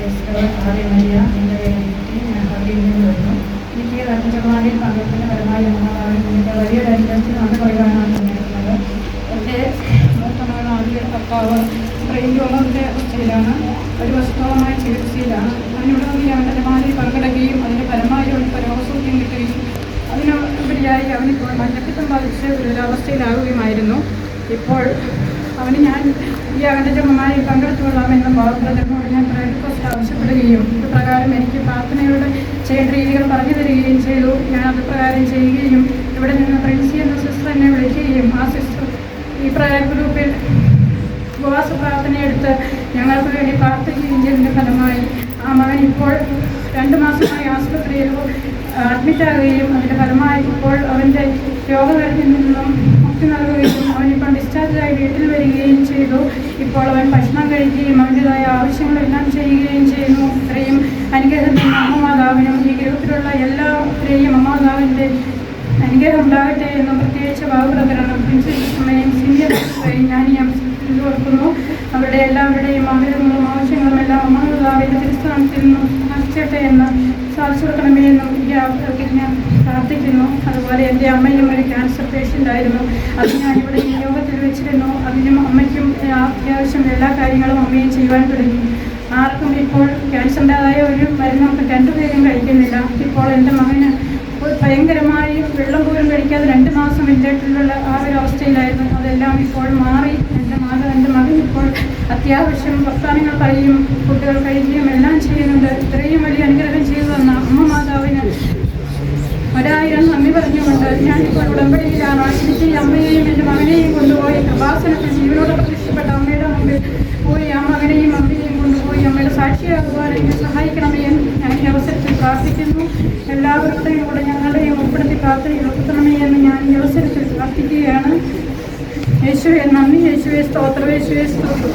ആദ്യമല്ല എൻ്റെ പേര് ഞാൻ പള്ളിയിൽ നിന്ന് വരുന്നു. എനിക്ക് രക്തചക്രവാളിയിൽ പങ്കെടുക്കുന്ന പരമായി എൻ്റെ വലിയ ഡയഗ്നോസിസ് നന്ദി പറയുവാനാണ് പറഞ്ഞിരുന്നത്. എൻ്റെ മൂത്ത മകൾ ആദ്യ ഭർത്താവ് ബ്രെയിൻ ട്യൂമറിൻ്റെ അവസ്ഥയിലാണ്. ഒരു വർഷത്തോളമായി ചികിത്സയിലാണ്. അതിനുള്ളിൽ അവൻ്റെ ജമാലിൽ പങ്കെടുക്കുകയും അതിൻ്റെ പരമായി ഒരു പരമസൂഖ്യം കിട്ടുകയും അതിനുപരിയായി അവനിപ്പോൾ മഞ്ഞപ്പിത്തം ബാധിച്ച് ഗുരുതരാവസ്ഥയിലാവുകയുമായിരുന്നു. ഇപ്പോൾ അവന് ഞാൻ ഈ അവൻ്റെ ജപമാലയിൽ പങ്കെടുത്തുകൊള്ളാമെന്ന് ബാബുബ്രദറിനോട് ഞാൻ പ്രയർ റിക്വസ്റ്റ് ആവശ്യപ്പെടുകയും ഇതുപ്രകാരം എനിക്ക് പ്രാർത്ഥനയോട് ചെയ്യേണ്ട രീതികൾ പറഞ്ഞു തരികയും ചെയ്തു. ഞാൻ അത് പ്രകാരം ചെയ്യുകയും ഇവിടെ നിന്ന് പ്രിൻസി എന്ന സിസ്റ്റർ എന്നെ വിളിക്കുകയും ആ സിസ്റ്റർ ഈ പ്രയർ ഗ്രൂപ്പിൽ ഉപവാസ പ്രാർത്ഥനയെടുത്ത് ഞങ്ങൾക്ക് വേണ്ടി പ്രാർത്ഥിക്കുകയും ചെയ്തതിൻ്റെ ഫലമായി ആ മകൻ ഇപ്പോൾ 2 മാസമായി ആശുപത്രിയിൽ അഡ്മിറ്റാകുകയും അതിൻ്റെ ഫലമായി ഇപ്പോൾ അവൻ്റെ രോഗങ്ങളിൽ നിന്നും മുക്തി നൽകുകയും അവനിപ്പോൾ ഡിസ്ചാർജായി വീട്ടിൽ വരികയും ചെയ്തു. ഇപ്പോൾ അവൻ ഭക്ഷണം കഴിക്കുകയും അവൻ്റെതായ ആവശ്യങ്ങളെല്ലാം ചെയ്യുകയും ചെയ്യുന്നു. ഇത്രയും അനുഗ്രഹം അമ്മമാതാവിനും ഈ ഗ്രൂപ്പിലുള്ള എല്ലാവരെയും അമ്മമാതാവിൻ്റെ അനുഗ്രഹം ഉണ്ടാകട്ടെ എന്നും പ്രത്യേകിച്ച് ബാബുബ്രദറിനും പ്രിൻസിപ്പയും സീനിയർയും ഞാൻ ഈ ഓർക്കുന്നു. അവരുടെ എല്ലാവരുടെയും ആഗ്രഹങ്ങളും ആവശ്യങ്ങളും എല്ലാം അമ്മമാതാവിൻ്റെ തിരുസ്ഥാനത്തിൽ നിന്നും സാധിച്ചട്ടെ എന്ന് സാധിച്ചു കൊടുക്കണമേ എന്നും ഈ അവസരത്തിൽ ഞാൻ പ്രാർത്ഥിക്കുന്നു. അതുപോലെ എൻ്റെ അമ്മയും ഒരു ക്യാൻസർ പേഷ്യൻ്റായിരുന്നു. അത് ഞാനിവിടെ ഈ യോഗത്തിൽ വെച്ചിരുന്നു. അതിനും അമ്മയ്ക്കും അത്യാവശ്യം എല്ലാ കാര്യങ്ങളും അമ്മയും ചെയ്യുവാൻ തുടങ്ങി. ആർക്കും ഇപ്പോൾ ക്യാൻസറിൻ്റെതായ ഒരു മരുന്ന് നമുക്ക് 2 പേരും കഴിക്കുന്നില്ല. ഇപ്പോൾ എൻ്റെ മകന് ഭയങ്കരമായി വെള്ളം പോലും കഴിക്കാതെ 2 മാസം വെന്റിലേറ്ററിലുള്ള ആ ഒരു അവസ്ഥയിലായിരുന്നു. അതെല്ലാം ഇപ്പോൾ മാറി. എൻ്റെ മകൻ ഇപ്പോൾ അത്യാവശ്യം വർത്തമാനങ്ങൾ പറയും, ഫുഡുകൾ കഴിക്കുകയും എല്ലാം ചെയ്യുന്നുണ്ട്. ഇത്രയും വലിയ അനുഗ്രഹം ചെയ്തു തന്ന അമ്മ മാതാവിന് 1000 നന്ദി പറഞ്ഞുകൊണ്ട് ഞാനിപ്പോൾ ഉടമ്പടിയിലാണ്. എനിക്ക് ഈ അമ്മയെയും എൻ്റെ മകനെയും കൊണ്ടുപോയി കൃപാസനത്തിൽ ജീവനോട് പ്രത്യക്ഷപ്പെട്ട അമ്മയുടെ മുമ്പിൽ പോയി ആ മകനെയും അമ്മയെയും കൊണ്ടുപോയി അമ്മയുടെ സാക്ഷിയാകുവാൻ എന്നെ സഹായിക്കണമേ എന്ന് ഞാൻ ഈ അവസരത്തിൽ പ്രാർത്ഥിക്കുന്നു. എല്ലാവരുടെയും കൂടെ ഞങ്ങളുടെയും ഉൾപ്പെടുത്തി പ്രാർത്ഥനയിൽ ഉൾപ്പെടുത്തണമേ എന്ന് ഞാൻ ഈ അവസരത്തിൽ പ്രാർത്ഥിക്കുകയാണ്. യേശുവേ നന്ദി, യേശുവേ സ്തോത്രം, യേശുവേ സ്തോത്രം.